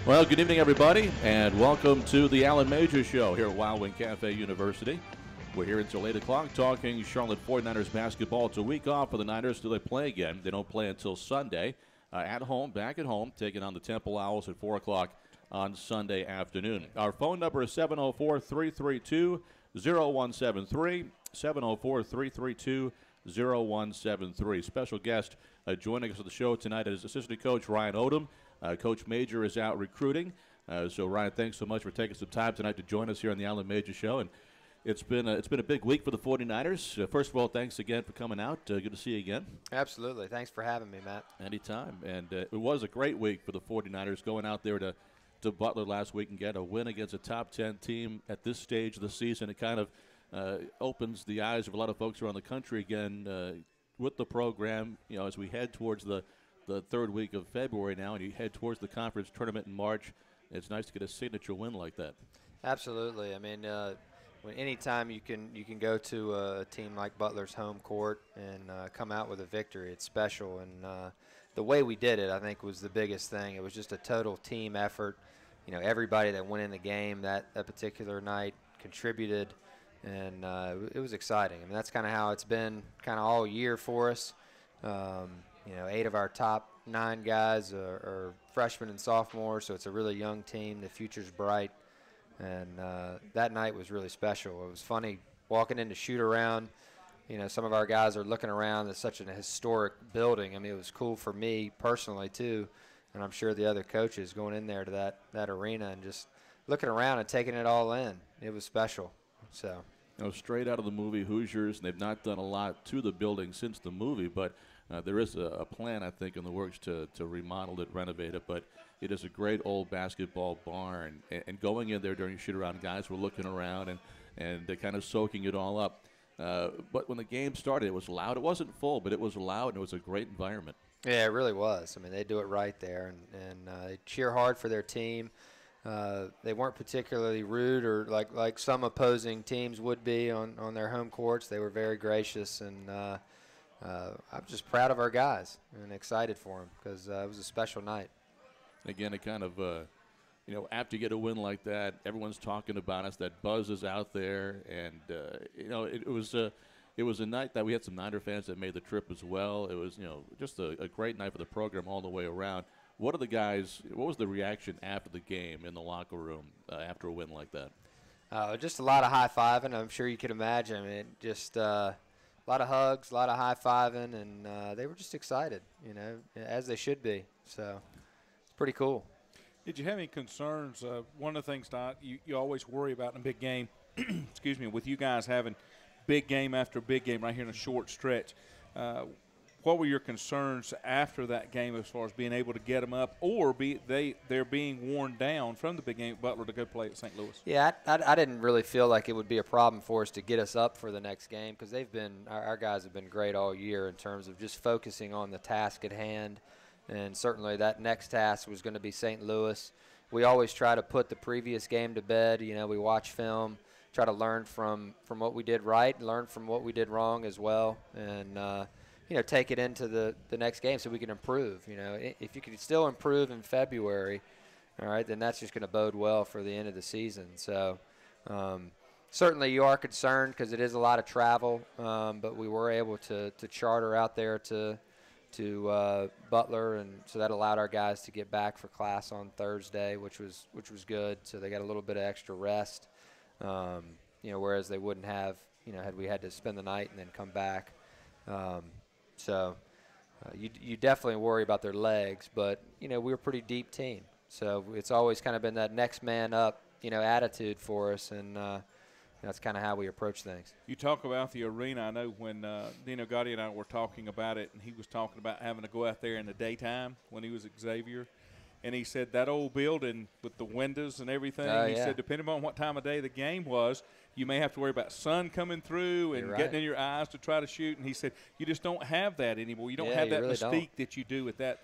Well, good evening, everybody, and welcome to the Alan Major Show here at Wild Wing Cafe University. We're here until 8 o'clock talking Charlotte 49ers basketball. It's a week off for the Niners till they play again. They don't play until Sunday at home, back at home, taking on the Temple Owls at 4 o'clock on Sunday afternoon. Our phone number is 704-332-0173, 704-332-0173. Special guest joining us on the show tonight is assistant coach Ryan Odom. Coach Major is out recruiting. So, Ryan, thanks so much for taking some time tonight to join us here on the Alan Major Show. And it's been a big week for the 49ers. First of all, thanks again for coming out. Good to see you again. Absolutely. Thanks for having me, Matt. Anytime. And it was a great week for the 49ers going out there to Butler last week and get a win against a top 10 team at this stage of the season. It kind of opens the eyes of a lot of folks around the country again with the program, you know, as we head towards the third week of February now, and you head towards the conference tournament in March. It's nice to get a signature win like that. Absolutely. I mean, anytime you can go to a team like Butler's home court and come out with a victory, it's special. And the way we did it, I think, was the biggest thing. It was just a total team effort. You know, everybody that went in the game that particular night contributed, and it was exciting. I mean, that's kind of how it's been kind of all year for us. You know, 8 of our top 9 guys are freshmen and sophomores, so it's a really young team. The future's bright, and that night was really special. It was funny walking into shoot-around. You know, some of our guys are looking around. It's such an historic building. I mean, it was cool for me personally, too, and I'm sure the other coaches going in there to that arena and just looking around and taking it all in. It was special. So, you know, straight out of the movie Hoosiers, and they've not done a lot to the building since the movie, but there is a plan, I think, in the works to remodel it, renovate it, but it is a great old basketball barn. And going in there during shoot-around, guys were looking around and they're kind of soaking it all up. But when the game started, it was loud. It wasn't full, but it was loud, and it was a great environment. Yeah, it really was. I mean, they do it right there, and they cheer hard for their team. They weren't particularly rude or like some opposing teams would be on their home courts. They were very gracious, and I'm just proud of our guys and excited for them because it was a special night. Again, it kind of, you know, after you get a win like that, everyone's talking about us. That buzz is out there, and you know, it was a night that we had some Niner fans that made the trip as well. It was, you know, just a great night for the program all the way around. What was the reaction after the game in the locker room after a win like that? Just a lot of high-fiving. I'm sure you can imagine. I mean, just a lot of hugs, a lot of high-fiving, and they were just excited, you know, as they should be. So it's pretty cool. Did you have any concerns? One of the things, Doc, you always worry about in a big game, excuse me, with you guys having big game after big game right here in a short stretch. What were your concerns after that game as far as being able to get them up, or they're being worn down from the big game at Butler to go play at St. Louis? Yeah, I didn't really feel like it would be a problem for us to get us up for the next game because our guys have been great all year in terms of just focusing on the task at hand, and certainly that next task was going to be St. Louis. We always try to put the previous game to bed. You know, we watch film, try to learn from what we did right, learn from what we did wrong as well, and you know, take it into the next game so we can improve. You know, if you can still improve in February, all right, then that's just going to bode well for the end of the season. So certainly you are concerned because it is a lot of travel, but we were able to charter out there to Butler, and so that allowed our guys to get back for class on Thursday, which was good. So they got a little bit of extra rest, you know, whereas they wouldn't have, you know, had we had to spend the night and then come back. So you definitely worry about their legs, but, you know, we're a pretty deep team. So it's always kind of been that next man up, you know, attitude for us, and that's kind of how we approach things. You talk about the arena. I know when Dino Gotti and I were talking about it, and he was talking about having to go out there in the daytime when he was at Xavier. And he said that old building with the windows and everything, he said depending on what time of day the game was, you may have to worry about sun coming through and getting in your eyes to try to shoot. And he said you just don't have that anymore. You don't have that mystique that you do with that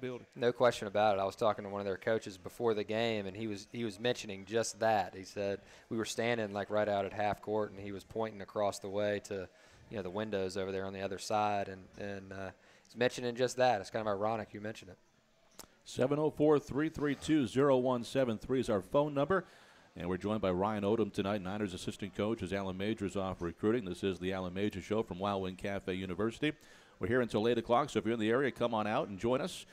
building. No question about it. I was talking to one of their coaches before the game, and he was mentioning just that. He said we were standing like right out at half court, and he was pointing across the way to, you know, the windows over there on the other side, and he's mentioning just that. It's kind of ironic you mentioned it. 704-332-0173 is our phone number. And we're joined by Ryan Odom tonight, Niners assistant coach, as Alan Major is off recruiting. This is the Alan Major Show from Wild Wing Cafe University. We're here until 8 o'clock, so if you're in the area, come on out and join us.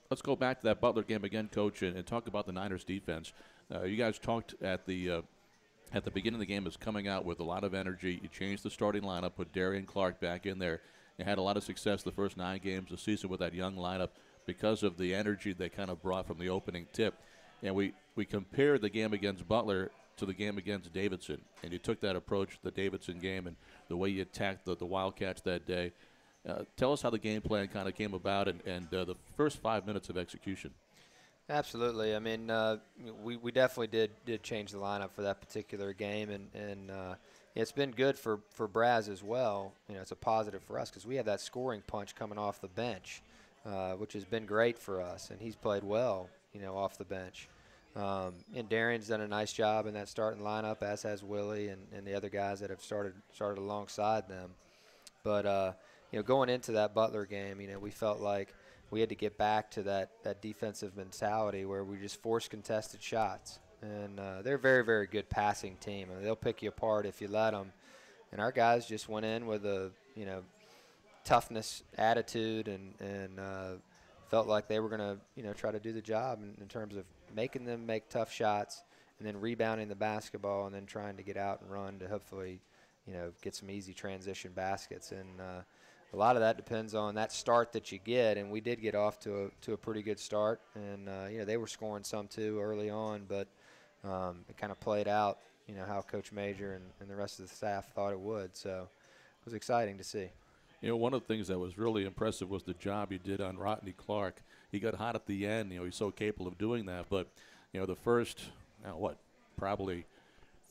Let's go back to that Butler game again, Coach, and talk about the Niners defense. You guys talked at the beginning of the game as coming out with a lot of energy. You changed the starting lineup, put Darian Clark back in there. You had a lot of success the first 9 games of the season with that young lineup because of the energy they kind of brought from the opening tip. And we compared the game against Butler to the game against Davidson, and you took that approach, the Davidson game, and the way you attacked the Wildcats that day. Tell us how the game plan kind of came about and the first 5 minutes of execution. Absolutely. I mean, we definitely did change the lineup for that particular game, and it's been good for Braz as well. You know, it's a positive for us because we have that scoring punch coming off the bench, which has been great for us, and he's played well, you know, off the bench. And Darian's done a nice job in that starting lineup, as has Willie and the other guys that have started alongside them. But you know, going into that Butler game, you know, we felt like we had to get back to that defensive mentality where we just force contested shots. And they're a very, very good passing team. I mean, they'll pick you apart if you let them. And our guys just went in with a, you know, toughness attitude and felt like they were going to, you know, try to do the job in terms of making them make tough shots and then rebounding the basketball and then trying to get out and run to hopefully, you know, get some easy transition baskets. And a lot of that depends on that start that you get, and we did get off to a pretty good start. And, you know, they were scoring some too early on, but it kind of played out, you know, how Coach Major and the rest of the staff thought it would. So it was exciting to see. You know, one of the things that was really impressive was the job he did on Rodney Clark. He got hot at the end. You know, he's so capable of doing that. But, you know, the first, probably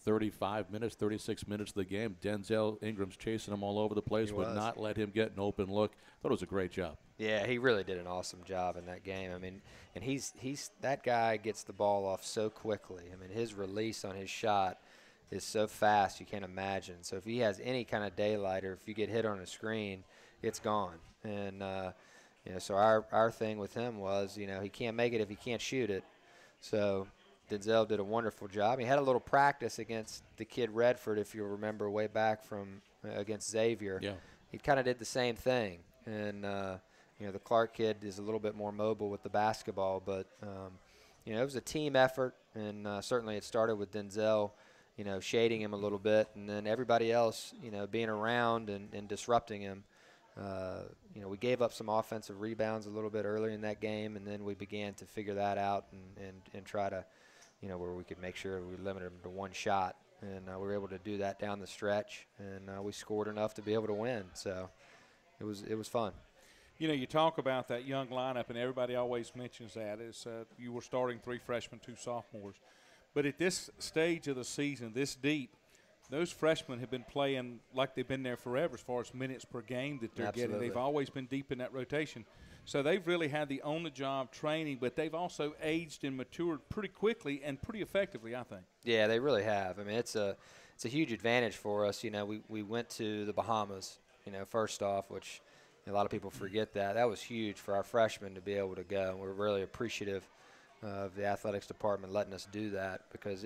35 minutes, 36 minutes of the game, Denzel Ingram's chasing him all over the place, would not let him get an open look. Thought it was a great job. Yeah, he really did an awesome job in that game. I mean, and he's that guy gets the ball off so quickly. I mean, his release on his shot is so fast you can't imagine. So if he has any kind of daylight or if you get hit on a screen, it's gone. And, you know, so our thing with him was, you know, he can't make it if he can't shoot it. So Denzel did a wonderful job. He had a little practice against the kid Redford, if you remember, way back from against Xavier. Yeah. He kind of did the same thing. And, you know, the Clark kid is a little bit more mobile with the basketball. But, you know, it was a team effort, and certainly it started with Denzel, you know, shading him a little bit, and then everybody else, you know, being around and disrupting him. You know, we gave up some offensive rebounds a little bit early in that game, and then we began to figure that out and try to, you know, where we could make sure we limited them to one shot. And we were able to do that down the stretch, and we scored enough to be able to win. So it was fun. You know, you talk about that young lineup, and everybody always mentions that is you were starting 3 freshmen, 2 sophomores. But at this stage of the season, this deep, those freshmen have been playing like they've been there forever as far as minutes per game that they're getting. They've always been deep in that rotation. So they've really had the on-the-job training, but they've also aged and matured pretty quickly and pretty effectively, I think. Yeah, they really have. I mean, it's a huge advantage for us. You know, we went to the Bahamas, you know, first off, which a lot of people forget that. That was huge for our freshmen to be able to go. We're really appreciative of the athletics department letting us do that because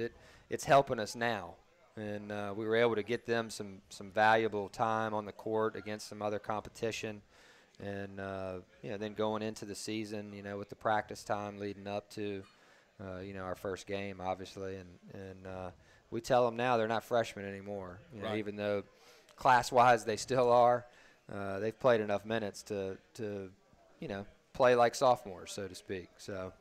it's helping us now. And we were able to get them some valuable time on the court against some other competition. And, you know, then going into the season, you know, with the practice time leading up to, you know, our first game, obviously. And we tell them now they're not freshmen anymore. You know, right. Even though class-wise they still are, they've played enough minutes to, you know, play like sophomores, so to speak. So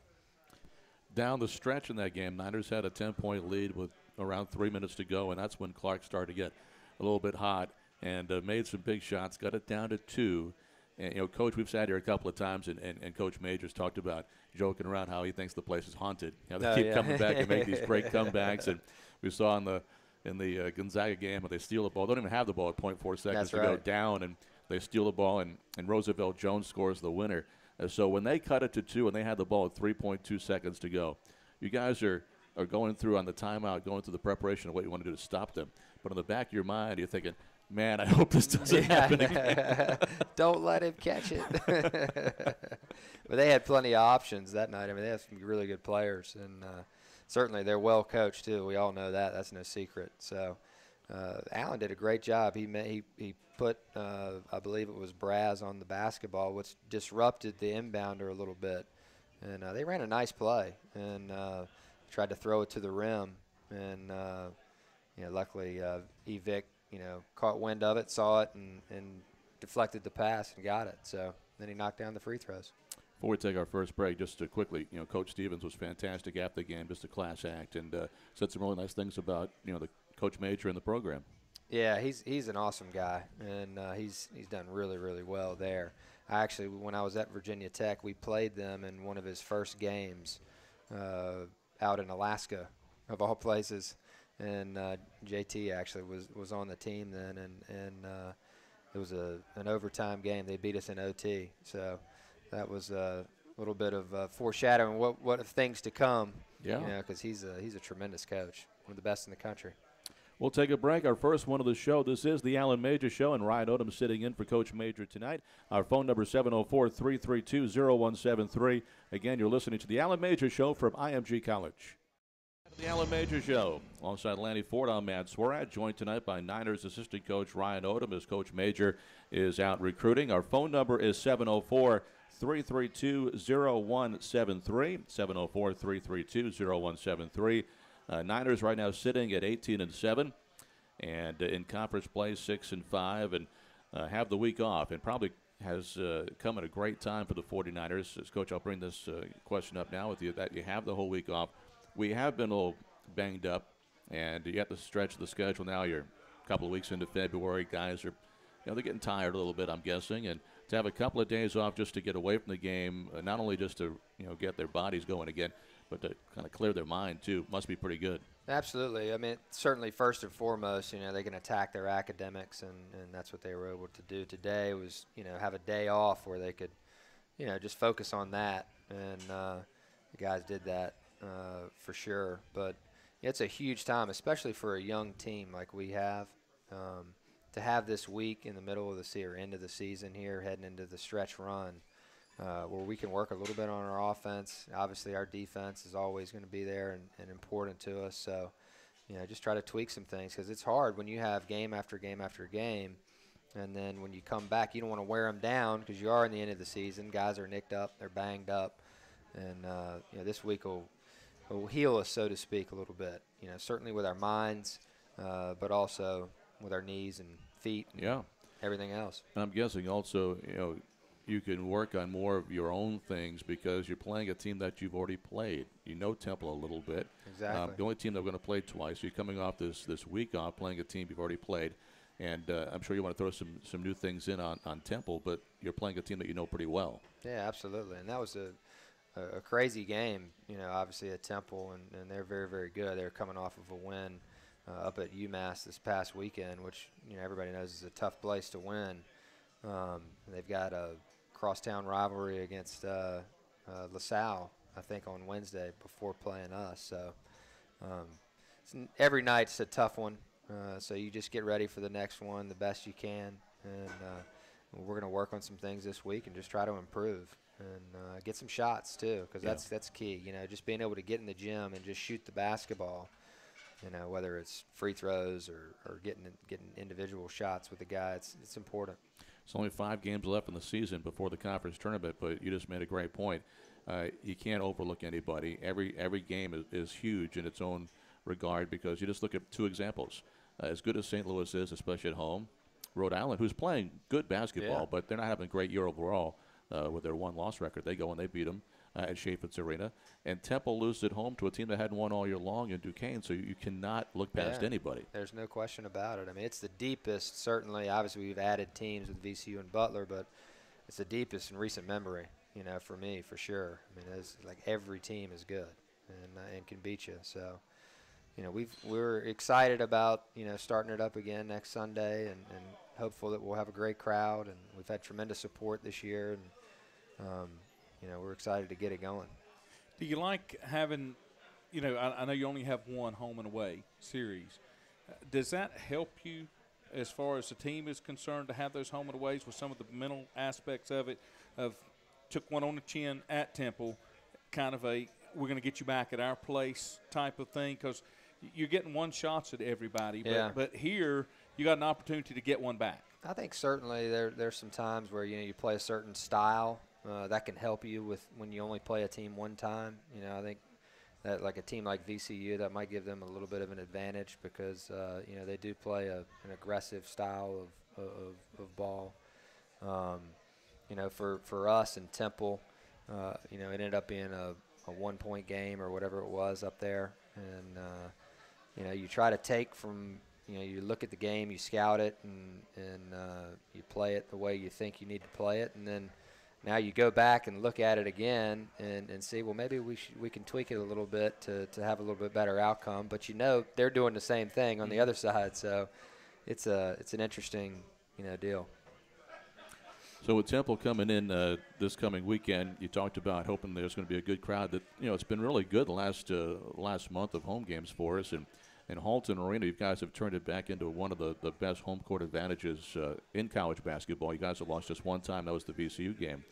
down the stretch in that game, Niners had a 10-point lead with around 3 minutes to go, and that's when Clark started to get a little bit hot and made some big shots, got it down to 2. And, you know, Coach, we've sat here a couple of times, and Coach Majors talked about joking around how he thinks the place is haunted. You know, they keep coming back and make these great comebacks. And we saw in the Gonzaga game where they steal the ball. They don't even have the ball at 0.4 seconds to go down, and they steal the ball, and Roosevelt Jones scores the winner. So when they cut it to 2 and they had the ball at 3.2 seconds to go, you guys are going through on the timeout, going through the preparation of what you want to do to stop them. But in the back of your mind, you're thinking, man, I hope this doesn't happen again. Don't let him catch it. But they had plenty of options that night. I mean, they have some really good players, and certainly they're well coached too. We all know that. That's no secret. So Allen did a great job. He put, I believe it was Braz on the basketball, which disrupted the inbounder a little bit. And they ran a nice play and tried to throw it to the rim. And, luckily Evic, caught wind of it, saw it, and deflected the pass and got it. So then he knocked down the free throws. Before we take our first break, just to quickly, Coach Stevens was fantastic after the game, just a class act, and said some really nice things about, the Coach Major and the program. Yeah, he's an awesome guy, and he's done really, really well there. Actually, when I was at Virginia Tech, we played them in one of his first games out in Alaska, of all places. And JT actually was on the team then, and it was an overtime game. They beat us in OT, so that was a little bit of foreshadowing what of things to come. Yeah, because he's a tremendous coach, one of the best in the country. We'll take a break. Our first one of the show. This is the Alan Major Show, and Ryan Odom sitting in for Coach Major tonight. Our phone number is 704-332-0173. Again, you're listening to the Alan Major Show from IMG College. The Alan Major Show. Alongside Lanny Ford, I'm Matt Swarat, joined tonight by Niners assistant coach Ryan Odom as Coach Major is out recruiting. Our phone number is 704-332-0173. 704-332-0173. Niners right now sitting at 18-7, and in conference play 6-5, and have the week off, and probably has come at a great time for the 49ers. As Coach, I'll bring this question up now with you, that you have the whole week off. We have been a little banged up, and you have to stretch the schedule now. You're a couple of weeks into February. Guys are, they're getting tired a little bit, I'm guessing, and to have a couple of days off just to get away from the game, not only just to get their bodies going again, but to kind of clear their mind too, must be pretty good. Absolutely. I mean, certainly first and foremost, they can attack their academics, and that's what they were able to do today was, have a day off where they could, just focus on that. And the guys did that for sure. But it's a huge time, especially for a young team like we have, to have this week in the middle of the season or end of the season here, heading into the stretch run. Where we can work a little bit on our offense. Obviously, our defense is always going to be there and important to us. So, just try to tweak some things because it's hard when you have game after game after game. And then when you come back, you don't want to wear them down because you are in the end of the season. Guys are nicked up. They're banged up. And, this week will heal us, so to speak, a little bit. Certainly with our minds, but also with our knees and feet and everything else. I'm guessing also, you can work on more of your own things because you're playing a team that you've already played. You know Temple a little bit. Exactly. The only team that we're going to play twice. You're coming off this week off playing a team you've already played. And I'm sure you want to throw some new things in on Temple, but you're playing a team that you know pretty well. Yeah, absolutely. And that was a crazy game, obviously at Temple, and they're very, very good. They're coming off of a win up at UMass this past weekend, which, everybody knows is a tough place to win. They've got a crosstown rivalry against LaSalle, I think, on Wednesday before playing us. So every night's a tough one. So you just get ready for the next one the best you can. And we're going to work on some things this week and just try to improve and get some shots too, because that's key. Just being able to get in the gym and just shoot the basketball. Whether it's free throws or getting individual shots with the guy, it's important. It's only 5 games left in the season before the conference tournament, but you just made a great point. You can't overlook anybody. Every game is huge in its own regard because you just look at 2 examples. As good as St. Louis is, especially at home, Rhode Island, who's playing good basketball, but they're not having a great year overall with their 1-loss record. They go and they beat them at Chaffetz Arena. And Temple loses at home to a team that hadn't won all year long in Duquesne, so you cannot look past anybody. There's no question about it. I mean, it's the deepest, certainly. Obviously, we've added teams with VCU and Butler, but it's the deepest in recent memory, for me, for sure. I mean, it's like every team is good and can beat you. So, we're excited about, starting it up again next Sunday and hopeful that we'll have a great crowd. And we've had tremendous support this year, and, we're excited to get it going. Do you like having, I know you only have one home and away series. Does that help you as far as the team is concerned, to have those home and aways with some of the mental aspects of it, of took one on the chin at Temple, kind of a we're going to get you back at our place type of thing, because you're getting one shots at everybody. Yeah. But here you got an opportunity to get one back. I think certainly there's some times where you play a certain style that can help you with when you only play a team one time. I think that like a team like VCU, that might give them a little bit of an advantage because they do play an aggressive style of ball. For us in Temple, it ended up being a 1-point game or whatever it was up there, and you try to take from. You look at the game, you scout it, and you play it the way you think you need to play it, and then now you go back and look at it again and see, well, maybe we can tweak it a little bit to have a little bit better outcome. But they're doing the same thing on the other side, so it's an interesting deal. So with Temple coming in this coming weekend, you talked about hoping there's going to be a good crowd. That it's been really good the last month of home games for us, and in Halton Arena, you guys have turned it back into one of the best home court advantages in college basketball. You guys have lost just one time. That was the VCU game.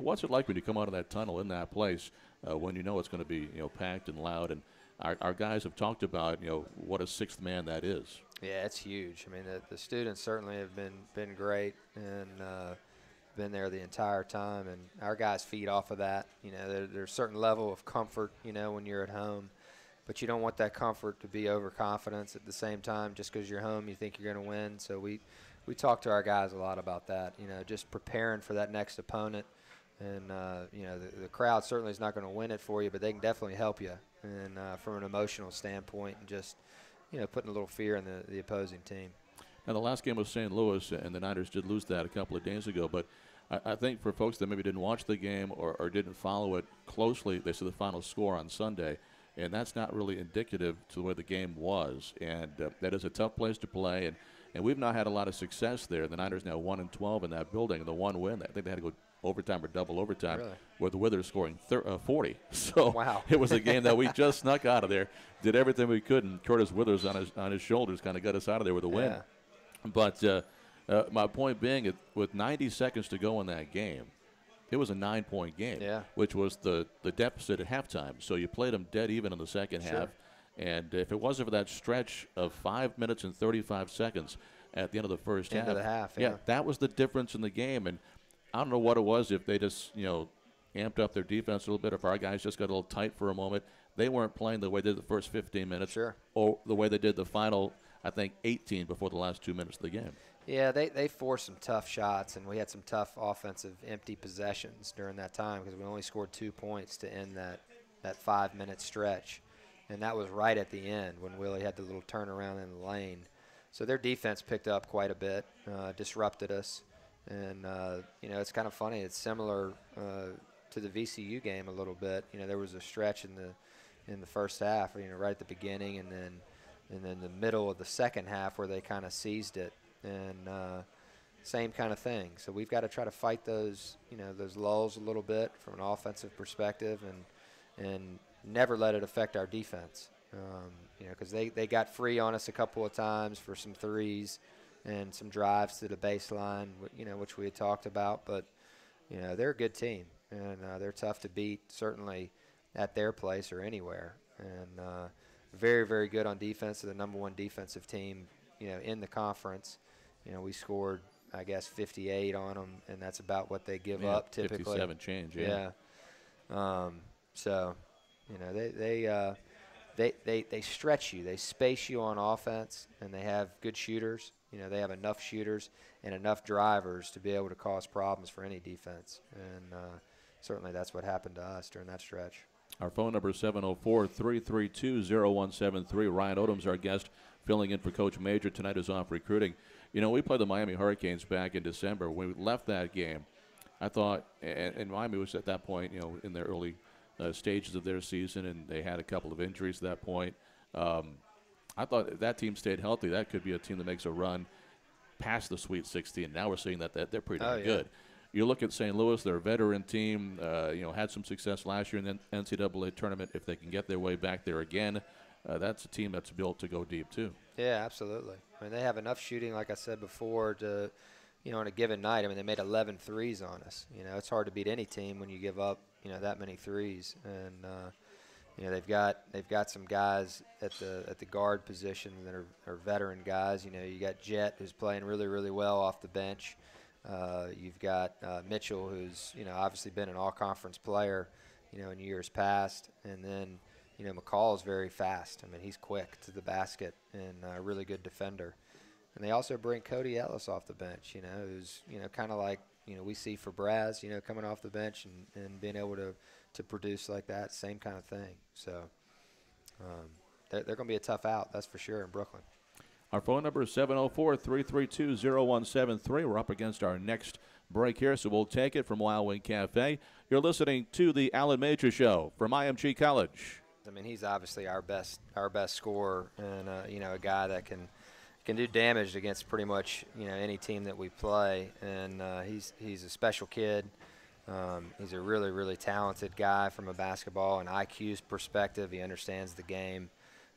What's it like when you come out of that tunnel in that place when it's going to be packed and loud? And our guys have talked about what a sixth man that is. Yeah, it's huge. I mean, the students certainly have been great and been there the entire time. And our guys feed off of that. There's a certain level of comfort, when you're at home. But you don't want that comfort to be overconfidence at the same time. Just because you're home, you think you're going to win. So we talk to our guys a lot about that, just preparing for that next opponent. And, the crowd certainly is not going to win it for you, but they can definitely help you. And from an emotional standpoint and just, putting a little fear in the opposing team. Now, the last game was St. Louis, and the Niners did lose that a couple of days ago. But I think for folks that maybe didn't watch the game or didn't follow it closely, they saw the final score on Sunday. And that's not really indicative to the way the game was. And that is a tough place to play. And we've not had a lot of success there. The Niners now 1-12 in that building. And the one win, I think they had to go overtime or double overtime, really? With the Withers scoring 40. So wow. It was a game that we just snuck out of there, did everything we could. And Curtis Withers on his shoulders kind of got us out of there with a win. Yeah. But my point being, with 90 seconds to go in that game, it was a 9-point game, which was the deficit at halftime. So you played them dead even in the second half. And if it wasn't for that stretch of 5 minutes and 35 seconds at the end of the first half. End of the half, that was the difference in the game. And I don't know what it was, if they just, amped up their defense a little bit, if our guys just got a little tight for a moment. They weren't playing the way they did the first 15 minutes or the way they did the final, I think, 18 before the last 2 minutes of the game. Yeah, they forced some tough shots, and we had some tough offensive empty possessions during that time because we only scored 2 points to end that 5-minute stretch. And that was right at the end when Willie had the little turnaround in the lane. So their defense picked up quite a bit, disrupted us. And, it's kind of funny. It's similar to the VCU game a little bit. There was a stretch in the first half, right at the beginning, and then the middle of the second half where they kind of seized it. And same kind of thing. So we've got to try to fight those lulls a little bit from an offensive perspective and never let it affect our defense. Because they got free on us a couple of times for some threes and some drives to the baseline, which we had talked about. But, they're a good team, and they're tough to beat, certainly at their place or anywhere. And very, very good on defense. They're the number one defensive team, in the conference. We scored, I guess, 58 on them, and that's about what they give up typically. 57 change, So, they stretch you. They space you on offense, and they have good shooters. They have enough shooters and enough drivers to be able to cause problems for any defense. And certainly that's what happened to us during that stretch. Our phone number is 704-332-0173. Ryan Odom's our guest, filling in for Coach Major. Tonight is off recruiting. We played the Miami Hurricanes back in December. When we left that game, I thought, and Miami was at that point, in their early stages of their season, and they had a couple of injuries at that point. I thought if that team stayed healthy, that could be a team that makes a run past the Sweet 16. Now we're seeing that they're pretty darn good. You look at St. Louis, they're a veteran team, had some success last year in the NCAA tournament. If they can get their way back there again, that's a team that's built to go deep too. Yeah, absolutely. I mean, they have enough shooting, like I said before, to, on a given night. I mean, they made 11 threes on us. It's hard to beat any team when you give up, that many threes. And they've got some guys at the guard position that are veteran guys. You got Jet, who's playing really, really well off the bench. You've got Mitchell, who's obviously been an all-conference player, in years past, and then McCall is very fast. I mean, he's quick to the basket and a really good defender. And they also bring Cody Ellis off the bench, who's kind of like we see for Braz, coming off the bench and being able to produce like that, same kind of thing. So they're going to be a tough out, that's for sure, in Brooklyn. Our phone number is 704-332-0173. We're up against our next break here, so we'll take it from Wild Wing Cafe. You're listening to the Alan Major Show from IMG College. I mean, he's obviously our best scorer, and a guy that can do damage against pretty much any team that we play. And he's a special kid. He's a really, really talented guy from a basketball and IQ's perspective. He understands the game,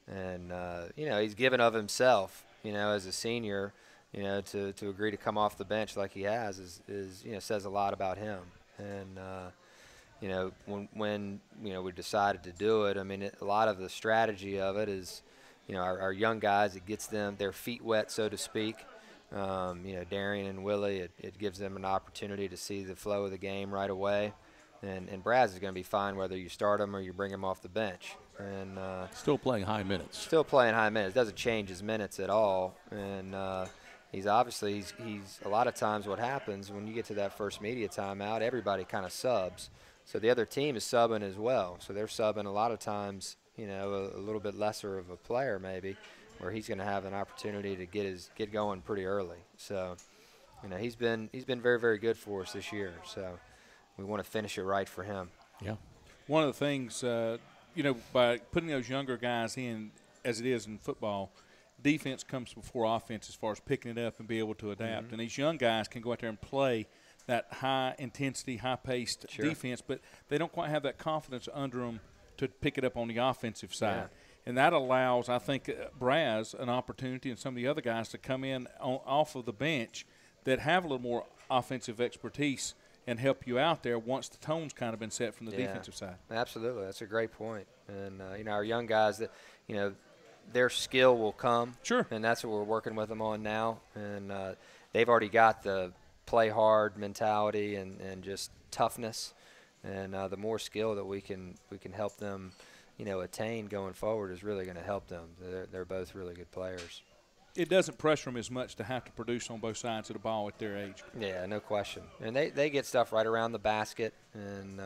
and he's given of himself. As a senior, to agree to come off the bench like he has is says a lot about him. And when we decided to do it, I mean, a lot of the strategy of it is, our young guys, it gets them their feet wet, so to speak. Darian and Willie, it gives them an opportunity to see the flow of the game right away. And Braz is going to be fine whether you start him or you bring him off the bench. And still playing high minutes. Still playing high minutes. Doesn't change his minutes at all. And he's a lot of times what happens when you get to that first media timeout, everybody kind of subs. So the other team is subbing as well. So they're subbing a lot of times, a little bit lesser of a player maybe, where he's going to have an opportunity to get going pretty early. So, he's been very, very good for us this year. So we want to finish it right for him. Yeah. One of the things, by putting those younger guys in, as it is in football, defense comes before offense as far as picking it up and be able to adapt. Mm-hmm. And these young guys can go out there and play that high-intensity, high-paced defense, but they don't quite have that confidence under them to pick it up on the offensive side. Yeah. And that allows, I think, Braz an opportunity and some of the other guys to come in off of the bench that have a little more offensive expertise and help you out there once the tone's kind of been set from the defensive side. Absolutely. That's a great point. And, our young guys, that their skill will come. Sure. And that's what we're working with them on now. And they've already got the play hard mentality and just toughness. And the more skill that we can help them attain going forward is really going to help them. They're both really good players. It doesn't pressure them as much to have to produce on both sides of the ball at their age. Yeah, no question. And they get stuff right around the basket. And,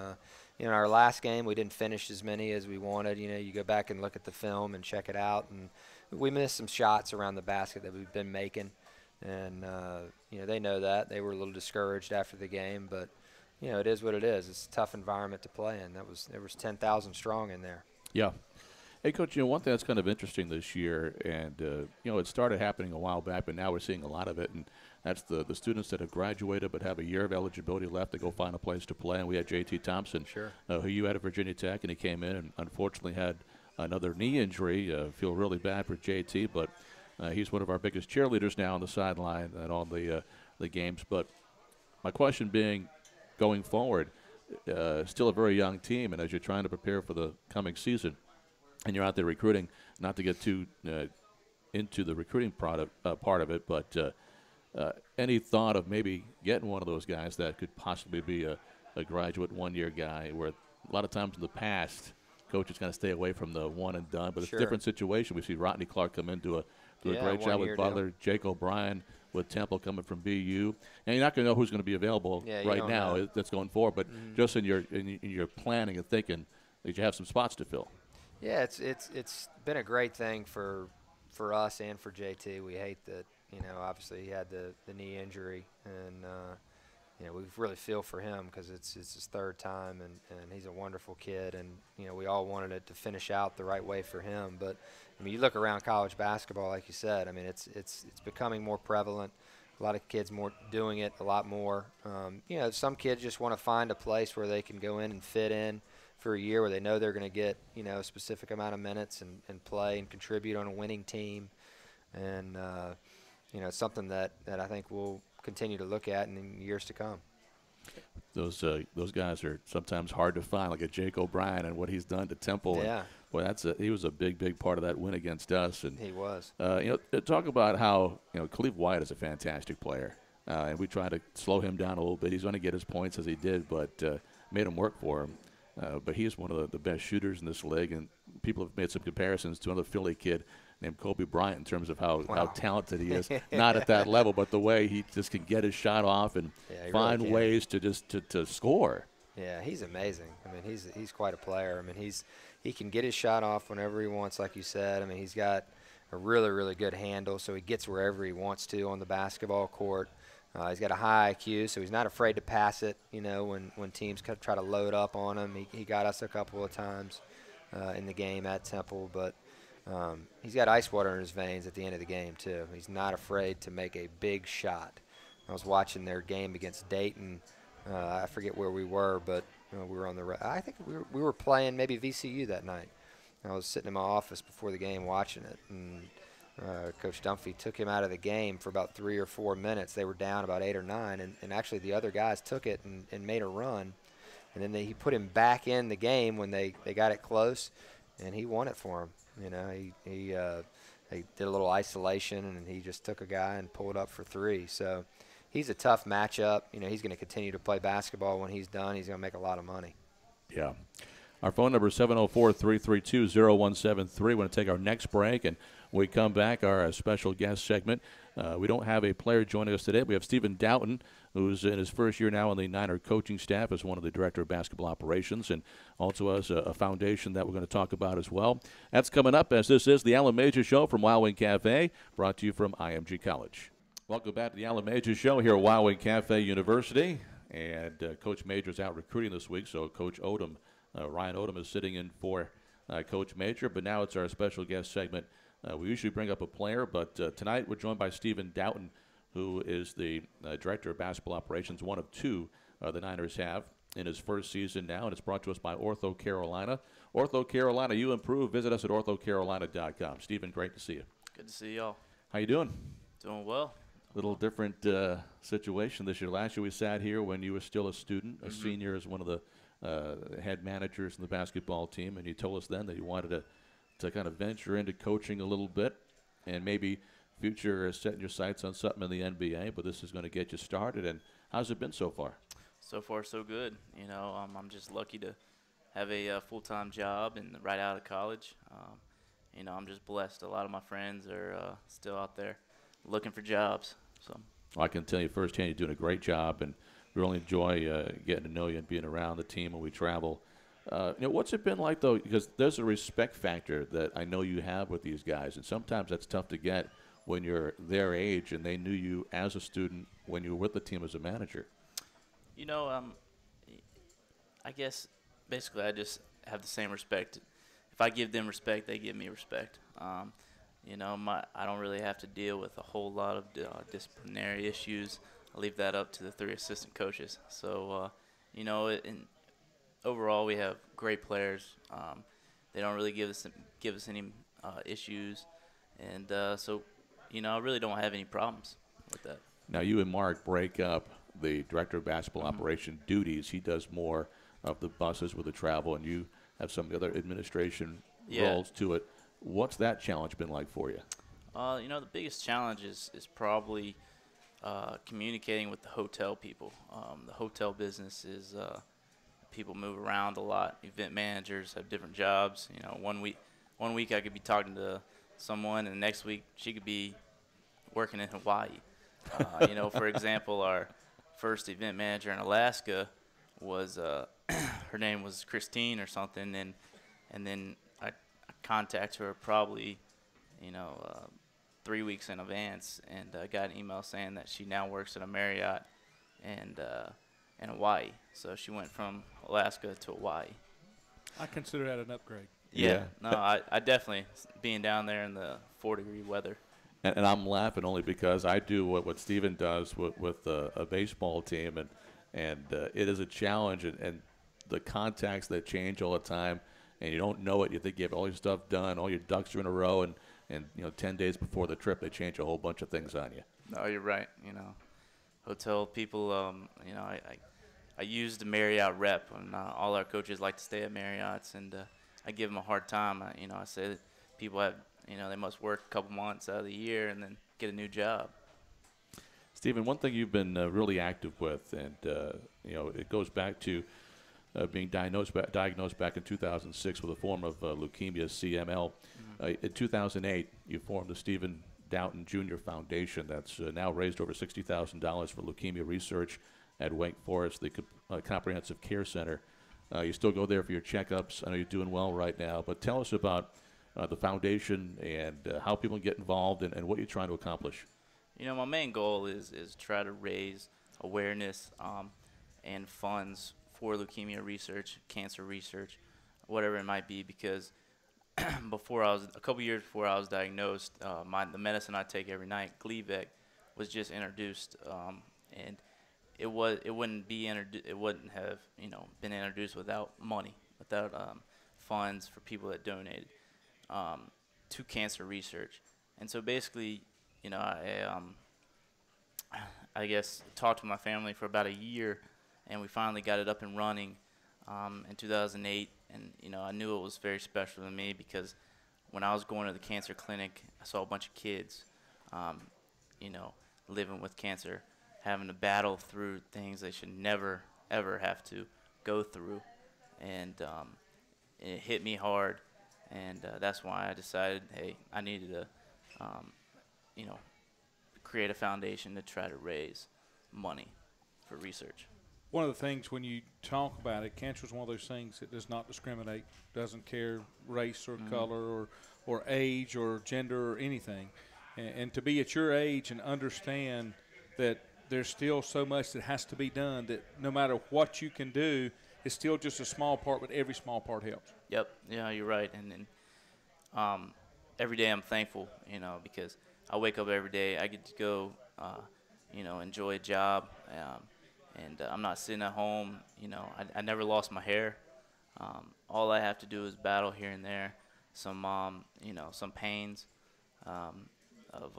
our last game, we didn't finish as many as we wanted. You go back and look at the film and check it out. And we missed some shots around the basket that we've been making. And, they know that. They were a little discouraged after the game. But, it is what it is. It's a tough environment to play in. There was 10,000 strong in there. Yeah. Hey, Coach, one thing that's kind of interesting this year, and, it started happening a while back, but now we're seeing a lot of it, and that's the students that have graduated but have a year of eligibility left to go find a place to play. And we had J.T. Thompson, who you had at Virginia Tech, and he came in and unfortunately had another knee injury. Feel really bad for J.T., but he's one of our biggest cheerleaders now on the sideline and on the games. But my question being, going forward, still a very young team, and as you're trying to prepare for the coming season, and you're out there recruiting, not to get too into the recruiting part of it, but any thought of maybe getting one of those guys that could possibly be a graduate one-year guy, where a lot of times in the past, coaches kind of stay away from the one and done, but it's a different situation. We see Rodney Clark come in, do a great job with Butler, deal. Jake O'Brien with Temple coming from BU, and you're not going to know who's going to be available right now that's going forward, but just in your planning and thinking that you have some spots to fill. Yeah, it's been a great thing for us and for JT. We hate that, obviously he had the knee injury, and we really feel for him because it's his third time, and he's a wonderful kid, and we all wanted it to finish out the right way for him. But I mean, you look around college basketball, like you said, I mean, it's becoming more prevalent. A lot of kids doing it a lot more. Some kids just want to find a place where they can go in and fit for a year where they know they're going to get, a specific amount of minutes and play and contribute on a winning team. And, it's something that I think we'll continue to look at in years to come. Those guys are sometimes hard to find, like a Jake O'Brien and what he's done to Temple. Yeah. And, he was a big part of that win against us. And he was. Talk about how Khalif White is a fantastic player, and we try to slow him down a little bit. He's going to get his points as he did, but made him work for him. But he is one of the best shooters in this league, and people have made some comparisons to another Philly kid named Kobe Bryant in terms of how talented he is. Not at that level, but the way he just can get his shot off and find really ways to just to score. Yeah, he's amazing. I mean, he's quite a player. I mean, he can get his shot off whenever he wants, like you said. I mean, he's got a really, really good handle, so he gets wherever he wants to on the basketball court. He's got a high IQ, so he's not afraid to pass it, when teams try to load up on him. He got us a couple of times in the game at Temple, but he's got ice water in his veins at the end of the game, too. He's not afraid to make a big shot. I was watching their game against Dayton. I forget where we were, but we were on the I think we were playing maybe VCU that night. I was sitting in my office before the game watching it, and Coach Dunphy took him out of the game for about 3 or 4 minutes. They were down about 8 or 9, and actually the other guys took it and made a run. And then he put him back in the game when they got it close, and he won it for him. He did a little isolation, and he just took a guy and pulled up for 3. So he's a tough matchup. He's going to continue to play basketball. When he's done, he's going to make a lot of money. Yeah. Our phone number is 704-332-0173. We're going to take our next break, and when we come back, our special guest segment. We don't have a player joining us today. We have Stephen Doughton, who's in his first year now on the Niner coaching staff as one of the director of basketball operations, and also has a foundation that we're going to talk about as well. That's coming up, as this is the Alan Major Show from Wild Wing Cafe, brought to you from IMG College. Welcome back to the Alan Major Show here at Wild Wing Cafe University. And Coach Major's out recruiting this week, so Coach Odom, Ryan Odom, is sitting in for Coach Major. But now it's our special guest segment. We usually bring up a player, but tonight we're joined by Stephen Doughton, who is the director of basketball operations, one of 2 the Niners have in his first season now, and it's brought to us by Ortho Carolina. Ortho Carolina, you improve. Visit us at orthocarolina.com. Stephen, great to see you. Good to see y'all. How you doing? Doing well. Little different situation this year. Last year we sat here when you were still a student, a senior, as one of the head managers in the basketball team, and you told us then that you wanted to kind of venture into coaching a little bit and maybe future setting your sights on something in the NBA, but this is going to get you started. And how's it been so far? So far, so good. I'm just lucky to have a full-time job and right out of college. I'm just blessed. A lot of my friends are still out there looking for jobs. So I can tell you firsthand you're doing a great job, and we really enjoy getting to know you and being around the team when we travel. What's it been like, though, because there's a respect factor that I know you have with these guys, and sometimes that's tough to get when you're their age and they knew you as a student when you were with the team as a manager. I guess basically I just have the same respect. If I give them respect, they give me respect. I don't really have to deal with a whole lot of disciplinary issues. I leave that up to the 3 assistant coaches. So, overall, we have great players. They don't really give us any issues, and so I really don't have any problems with that. Now, you and Mark break up the director of basketball operation duties. He does more of the buses with the travel, and you have some other administration roles to it. What's that challenge been like for you? The biggest challenge is probably communicating with the hotel people. The hotel business is people move around a lot. Event managers have different jobs. 1 week I could be talking to someone, and the next week she could be working in Hawaii. For example, our first event manager in Alaska was her name was Christine or something, and then I contact her probably 3 weeks in advance, and I got an email saying that she now works at a Marriott and in Hawaii. So she went from Alaska to Hawaii. I consider that an upgrade. Yeah. No, I definitely, being down there in the 4-degree weather. And I'm laughing only because I do what Stephen does with a baseball team, and it is a challenge. And the contacts that change all the time, and you don't know it. You think you have all your stuff done, all your ducks are in a row, and 10 days before the trip, they change a whole bunch of things on you. No, you're right. Hotel people, I use the Marriott rep, and all our coaches like to stay at Marriott's, and I give them a hard time. I say that people have, they must work a couple months out of the year and then get a new job. Stephen, one thing you've been really active with, and it goes back to being diagnosed back in 2006 with a form of leukemia, CML. In 2008, you formed the Stephen Doughton Jr. Foundation that's now raised over $60,000 for leukemia research at Wake Forest, the Comprehensive Care Center. You still go there for your checkups. I know you're doing well right now, but tell us about the foundation and how people get involved and what you're trying to accomplish. My main goal is try to raise awareness and funds for leukemia research, cancer research, whatever it might be, because a couple years before I was diagnosed, the medicine I take every night, Gleevec, was just introduced, and it wouldn't have been introduced without money, without funds for people that donated to cancer research. And so basically, I guess talked to my family for about a year, and we finally got it up and running in 2008. And I knew it was very special to me because when I was going to the cancer clinic, I saw a bunch of kids, living with cancer, having to battle through things they should never ever have to go through, and it hit me hard, and that's why I decided, hey, I needed to, create a foundation to try to raise money for research. One of the things when you talk about it, cancer is one of those things that does not discriminate, doesn't care race or color or age or gender or anything. And to be at your age and understand that there's still so much that has to be done, that no matter what you can do, it's still just a small part, but every small part helps. Yep. Yeah, you're right. And every day I'm thankful, because I wake up every day. I get to go, enjoy a job, and I'm not sitting at home. I never lost my hair. All I have to do is battle here and there, some pains of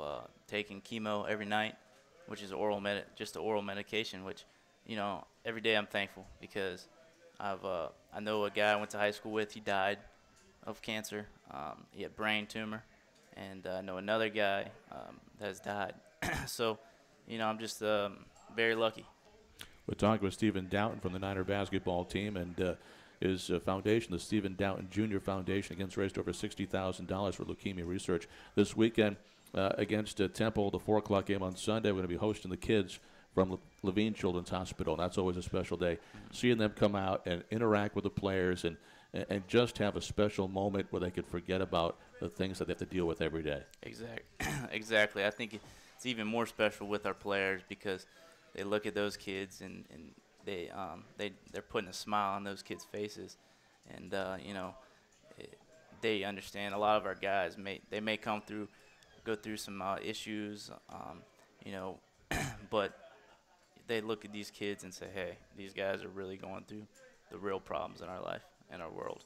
taking chemo every night, which is just the oral medication. Which, every day I'm thankful because I know a guy I went to high school with. He died of cancer. He had brain tumor. And I know another guy that has died. So, I'm just very lucky. We're talking with Stephen Doughton from the Niner basketball team and his foundation, the Stephen Doughton Jr. Foundation, against raised over $60,000 for leukemia research. This weekend against Temple, the 4 o'clock game on Sunday, we're going to be hosting the kids from Levine Children's Hospital. And that's always a special day, seeing them come out and interact with the players and just have a special moment where they could forget about the things that they have to deal with every day. Exactly. I think it's even more special with our players because they look at those kids and they're putting a smile on those kids' faces, and they understand. A lot of our guys may go through some issues, but they look at these kids and say, hey, these guys are really going through the real problems in our life and our world.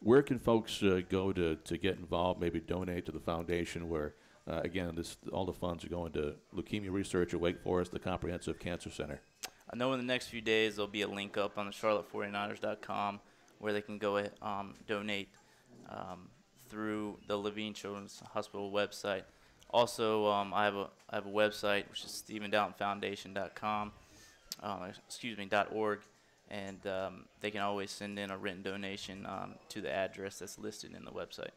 Where can folks go to get involved, maybe donate to the foundation where, again, all the funds are going to leukemia research at Wake Forest, the Comprehensive Cancer Center? I know in the next few days there'll be a link up on the charlotte49ers.com where they can go donate through the Levine Children's Hospital website. Also, I have a website, which is StephenDoughtonFoundation.com, .org. And they can always send in a written donation to the address that's listed in the website.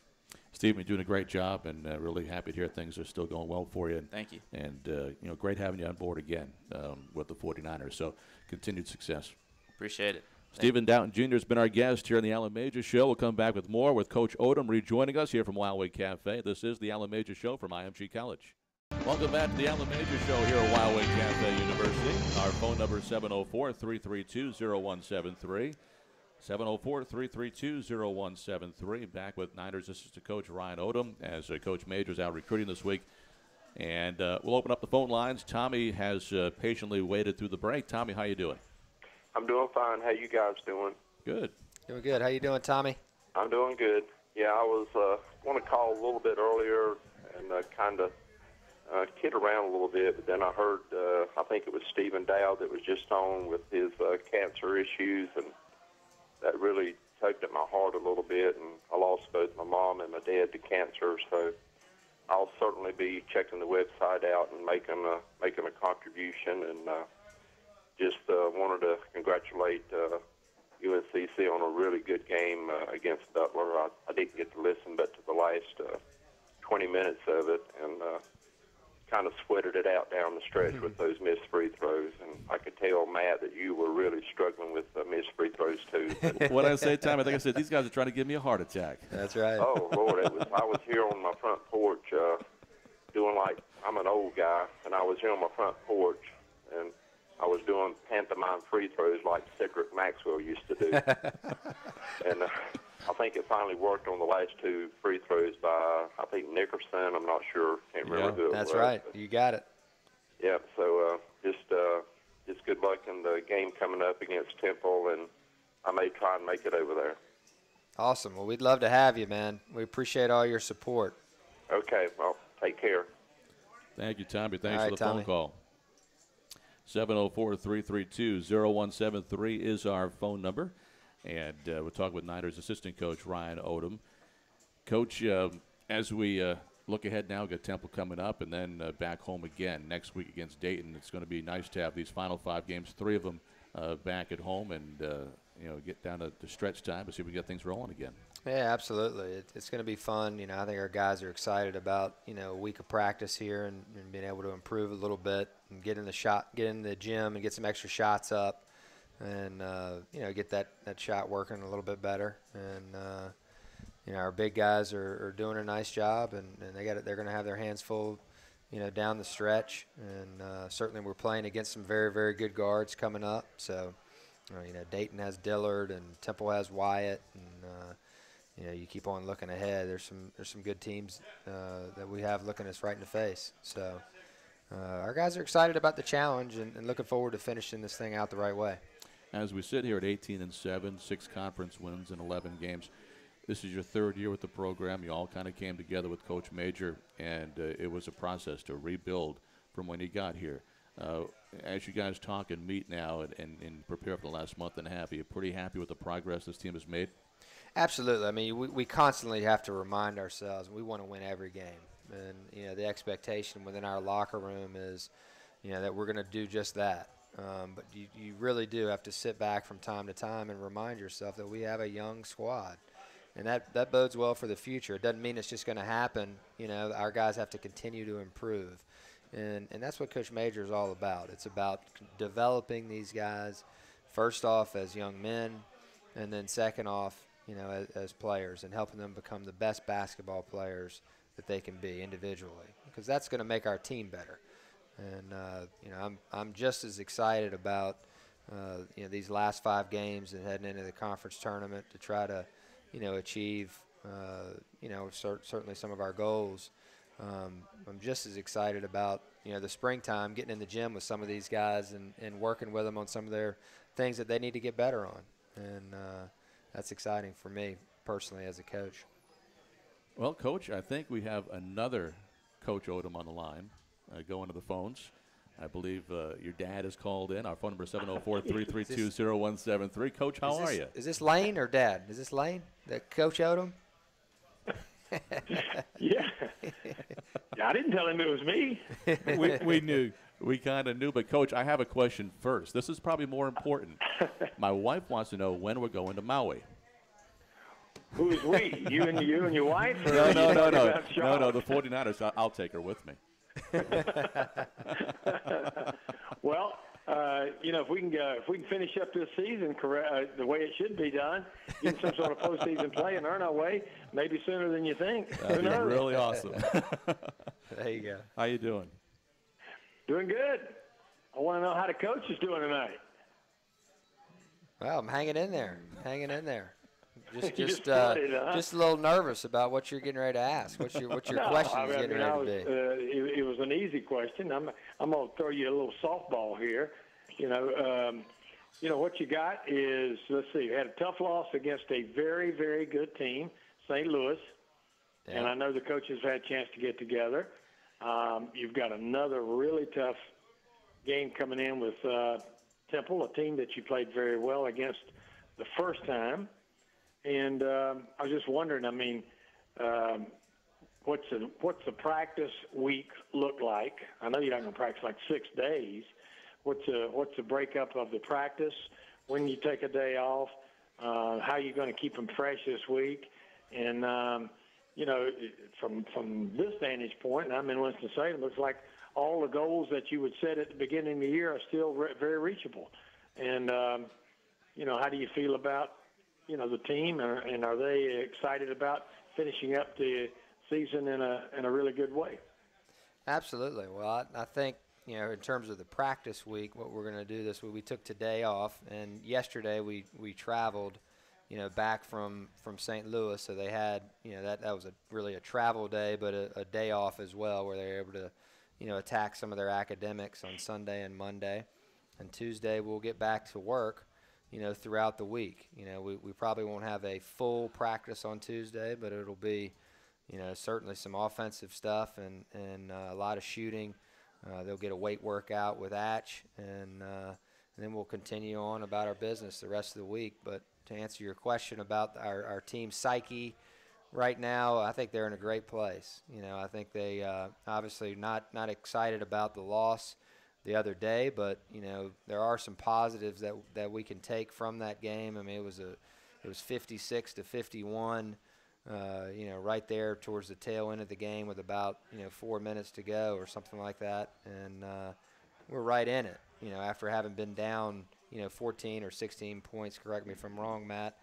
Stephen, you're doing a great job, and really happy to hear things are still going well for you. Thank you. And, great having you on board again with the 49ers. So continued success. Appreciate it. Stephen Doughton Jr. has been our guest here on the Allen Major Show. We'll come back with more with Coach Odom rejoining us here from Wildwood Cafe. This is the Allen Major Show from IMG College. Welcome back to the Allen Major Show here at Wildwood Cafe University. Our phone number is 704-332-0173. 704-332-0173. Back with Niners assistant coach Ryan Odom as Coach Major's out recruiting this week. And we'll open up the phone lines. Tommy has patiently waited through the break. Tommy, how you doing? I'm doing fine. How you guys doing? Good. Doing good. How you doing, Tommy? I'm doing good. Yeah, I was want to call a little bit earlier and kind of kid around a little bit, but then I heard I think it was Stephen Dowd that was just on with his cancer issues, and that really tugged at my heart a little bit. And I lost both my mom and my dad to cancer, so I'll certainly be checking the website out and making a contribution. And just wanted to congratulate UNCC on a really good game against Butler. I didn't get to listen but to the last 20 minutes of it, and kind of sweated it out down the stretch with those missed free throws. And I could tell, Matt, that you were really struggling with missed free throws too. What did I say, Tom? I think I said these guys are trying to give me a heart attack. That's right. Oh, Lord, I was here on my front porch doing like I'm an old guy, and I was here on my front porch, and I was doing pantomime free throws like Cedric Maxwell used to do. And I think it finally worked on the last two free throws by, I think, Nickerson. I'm not sure. Can't remember who it was. That's right. You got it. Yeah, so just good luck in the game coming up against Temple, and I may try and make it over there. Awesome. Well, we'd love to have you, man. We appreciate all your support. Okay, well, take care. Thank you, Tommy. Thanks All for right, the Tommy. phone call. 704-332-0173 is our phone number. And we'll talk with Niners assistant coach Ryan Odom. Coach, as we look ahead now, we've got Temple coming up and then back home again next week against Dayton. It's going to be nice to have these final 5 games, 3 of them back at home, and get down to stretch time and see if we get things rolling again. Yeah, absolutely. It's going to be fun. I think our guys are excited about, a week of practice here and being able to improve a little bit and get in the gym and get some extra shots up and, get that shot working a little bit better. And, our big guys are doing a nice job, and they're going to have their hands full, down the stretch. And certainly we're playing against some very, very good guards coming up. So, Dayton has Dillard and Temple has Wyatt, and you keep on looking ahead. There's some good teams that we have looking us right in the face. So our guys are excited about the challenge and looking forward to finishing this thing out the right way. As we sit here at 18-7, 6 conference wins in 11 games, this is your 3rd year with the program. You all kind of came together with Coach Major, and it was a process to rebuild from when he got here. As you guys talk and meet now and prepare for the last month and a half, are you pretty happy with the progress this team has made? Absolutely. I mean, we constantly have to remind ourselves we want to win every game. And, the expectation within our locker room is, that we're going to do just that. But you really do have to sit back from time to time and remind yourself that we have a young squad. And that bodes well for the future. It doesn't mean it's just going to happen. Our guys have to continue to improve. And that's what Coach Major is all about. It's about developing these guys, first off, as young men, and then second off, as players, and helping them become the best basketball players that they can be individually, because that's going to make our team better. And I'm just as excited about these last 5 games and heading into the conference tournament to try to achieve certainly some of our goals. I'm just as excited about the springtime, getting in the gym with some of these guys and working with them on some of their things that they need to get better on. And that's exciting for me personally as a coach. Well, Coach, I think we have another Coach Odom on the line going to the phones. I believe your dad has called in. Our phone number is 704-332-0173. Coach, how are you? Is this Lane or Dad? Is this Lane? Coach Odom? Yeah. I didn't tell him it was me. We knew. We kind of knew, but Coach, I have a question first. This is probably more important. My wife wants to know when we're going to Maui. Who's we? You and your wife? Or No. the 49ers. I'll take her with me. Well, if we can finish up this season the way it should be done, get some sort of postseason play and earn our way, maybe sooner than you think. That'd be really awesome. There you go. How you doing? Doing good. I want to know how the coach is doing tonight. Well, I'm hanging in there. Just started, huh? just a little nervous about what you're getting ready to ask. What's your question getting ready to be? It was an easy question. I'm going to throw you a little softball here. you know, what you got is, let's see, you had a tough loss against a very, very good team, St. Louis. Yeah. And I know the coaches have had a chance to get together. You've got another really tough game coming in with Temple, a team that you played very well against the first time. And I was just wondering, I mean, what's the practice week look like? I know you're not going to practice like 6 days. What's the breakup of the practice? When you take a day off? How are you going to keep them fresh this week? And you know, from this vantage point, and I'm in Winston-Salem, it looks like all the goals that you would set at the beginning of the year are still very reachable. And you know, how do you feel about, you know, the team, and are they excited about finishing up the season in a really good way? Absolutely. Well, I think, you know, in terms of the practice week, what we're going to do this week, we took today off, and yesterday we traveled, you know, back from St. Louis, so they had, you know, that was really a travel day, but a day off as well, where they were able to, you know, attack some of their academics on Sunday and Monday, and Tuesday we'll get back to work, you know, throughout the week. You know, we probably won't have a full practice on Tuesday, but it'll be, you know, certainly some offensive stuff and a lot of shooting. They'll get a weight workout with Atch, and then we'll continue on about our business the rest of the week. But to answer your question about our team's psyche right now, I think they're in a great place. You know, I think they obviously not excited about the loss the other day, but, you know, there are some positives that we can take from that game. I mean, it was 56-51. You know, right there towards the tail end of the game with about, you know, 4 minutes to go or something like that. And we're right in it, you know, after having been down, you know, 14 or 16 points. Correct me if I'm wrong, Matt.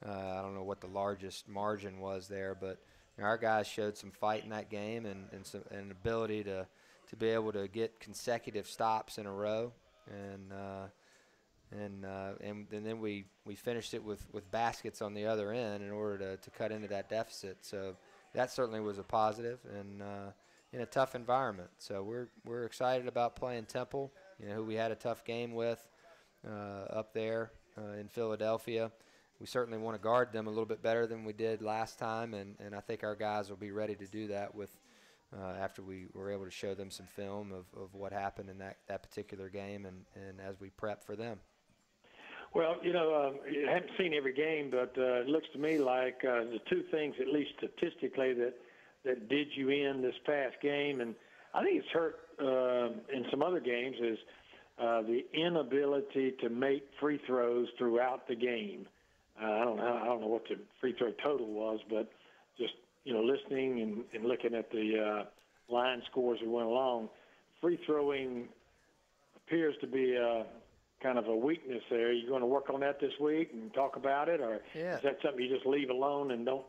I don't know what the largest margin was there, but, you know, our guys showed some fight in that game and an ability to be able to get consecutive stops in a row. And then we finished it with baskets on the other end in order to cut into that deficit. So that certainly was a positive, and in a tough environment. So we're excited about playing Temple, you know, who we had a tough game with up there in Philadelphia. We certainly want to guard them a little bit better than we did last time, and I think our guys will be ready to do that with after we were able to show them some film of what happened in that particular game and as we prep for them. Well, you know, I haven't seen every game, but it looks to me like the two things, at least statistically, that did you in this past game, and I think it's hurt in some other games, is the inability to make free throws throughout the game. I don't know what the free throw total was, but just, you know, listening and looking at the line scores as we went along, free throwing appears to be kind of a weakness there. Are you going to work on that this week and talk about it, or is that something you just leave alone and don't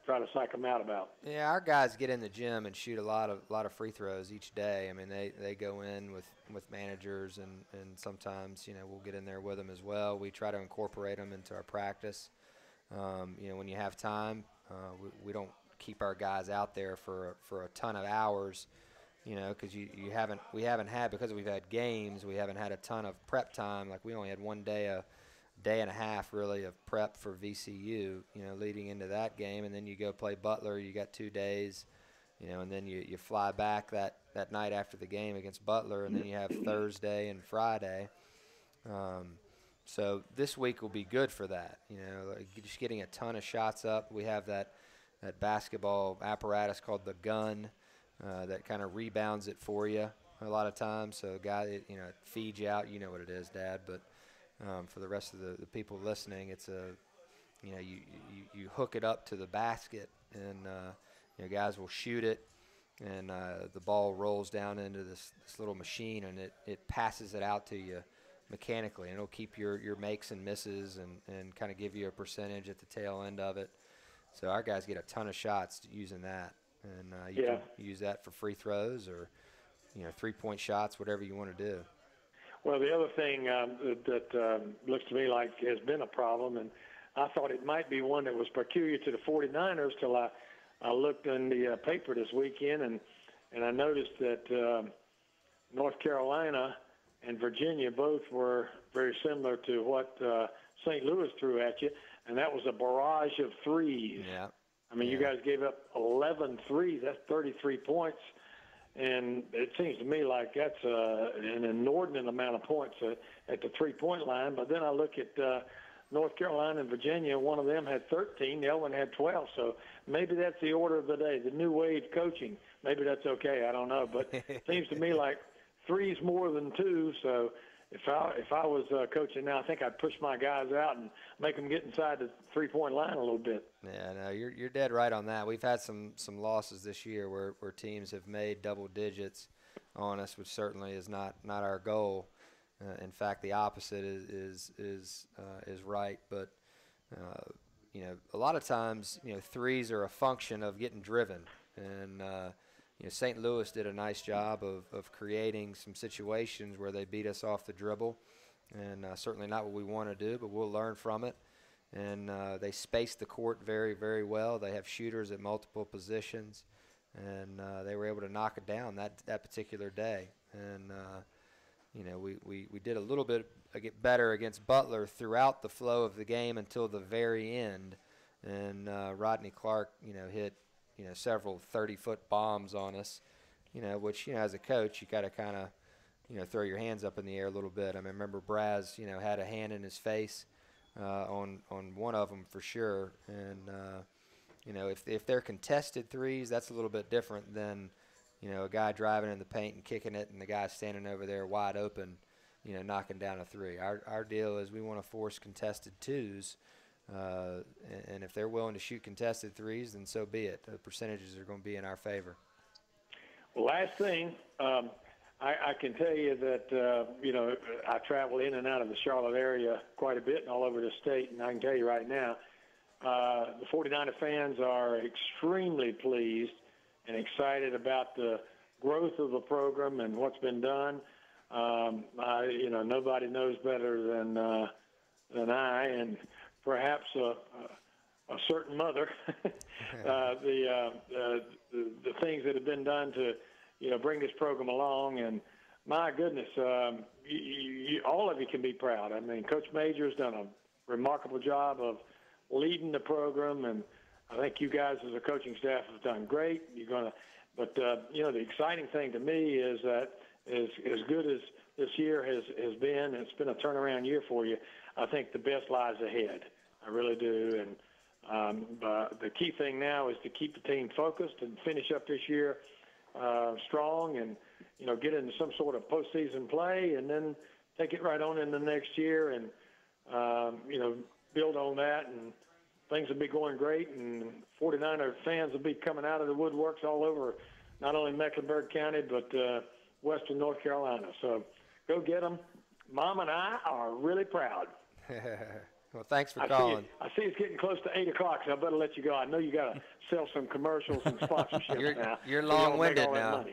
try to psych them out about? Yeah, our guys get in the gym and shoot a lot of free throws each day. I mean, they go in with managers, and sometimes, you know, we'll get in there with them as well. We try to incorporate them into our practice. You know, when you have time, we don't keep our guys out there for a ton of hours. You know, because we haven't had, because we've had games, we haven't had a ton of prep time. Like, we only had one day, a day and a half really of prep for VCU, you know, leading into that game. And then you go play Butler, you got 2 days, you know, and then you fly back that night after the game against Butler, and then you have Thursday and Friday. So this week will be good for that, you know, like just getting a ton of shots up. We have that basketball apparatus called the gun. That kind of rebounds it for you a lot of times. So, it feeds you out. You know what it is, Dad. But for the rest of the people listening, it's you hook it up to the basket, and you know, guys will shoot it, and the ball rolls down into this little machine, and it passes it out to you mechanically, and it'll keep your makes and misses and kind of give you a percentage at the tail end of it. So our guys get a ton of shots using that. And you can use that for free throws or, you know, 3-point shots, whatever you want to do. Well, the other thing that looks to me like has been a problem, and I thought it might be one that was peculiar to the 49ers till I looked in the paper this weekend, and I noticed that North Carolina and Virginia both were very similar to what St. Louis threw at you, and that was a barrage of threes. Yeah. I mean, you guys gave up 11 threes. That's 33 points. And it seems to me like that's an inordinate amount of points at the three-point line. But then I look at North Carolina and Virginia. One of them had 13. The other one had 12. So maybe that's the order of the day, the new wave coaching. Maybe that's okay. I don't know. But it seems to me like three's more than two. So if I was coaching now, I think I'd push my guys out and make them get inside the three-point line a little bit. Yeah, no, you're dead right on that. We've had some losses this year where teams have made double digits on us, which certainly is not our goal. In fact, the opposite is right. But a lot of times, threes are a function of getting driven, and St. Louis did a nice job of creating some situations where they beat us off the dribble, and certainly not what we want to do, but we'll learn from it. And they spaced the court very, very well. They have shooters at multiple positions, and they were able to knock it down that particular day. And we did a little bit better against Butler throughout the flow of the game until the very end. And Rodney Clark, hit several 30-foot bombs on us, which as a coach you got to kind of throw your hands up in the air a little bit. I mean, remember Braz had a hand in his face on one of them for sure. And if they're contested threes, that's a little bit different than a guy driving in the paint and kicking it and the guy standing over there wide open knocking down a three. Our deal is we want to force contested twos, and if they're willing to shoot contested threes, then so be it. The percentages are going to be in our favor. Well, last thing, I can tell you that, I travel in and out of the Charlotte area quite a bit and all over the state, and I can tell you right now, the 49er fans are extremely pleased and excited about the growth of the program and what's been done. Nobody knows better than I, and perhaps a certain mother, the things that have been done to bring this program along. And my goodness, all of you can be proud. I mean, Coach Major's done a remarkable job of leading the program, and I think you guys as a coaching staff have done great. But the exciting thing to me is that as good as this year has been, it's been a turnaround year for you. I think the best lies ahead. I really do. And but the key thing now is to keep the team focused and finish up this year strong, and get into some sort of postseason play, and then take it right on in the next year, and build on that, and things will be going great, and 49er fans will be coming out of the woodworks all over, not only Mecklenburg County but Western North Carolina. So go get them. Mom and I are really proud. Well, thanks for calling. I see it's getting close to 8 o'clock, so I better let you go. I know you got to sell some commercials and sponsorships now. You're long-winded now.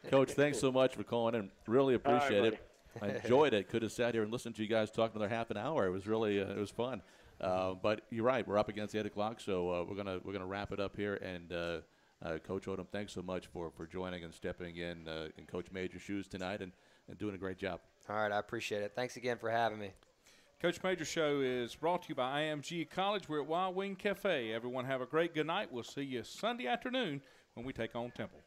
Coach, thanks so much for calling in. Really appreciate it. I enjoyed it. Could have sat here and listened to you guys talk another half an hour. It was really it was fun. But you're right. We're up against 8 o'clock, so we're gonna wrap it up here. And Coach Odom, thanks so much for joining and stepping in Coach Major's shoes tonight and doing a great job. All right, I appreciate it. Thanks again for having me. Coach Major Show is brought to you by IMG College. We're at Wild Wing Cafe. Everyone have a great good night. We'll see you Sunday afternoon when we take on Temple.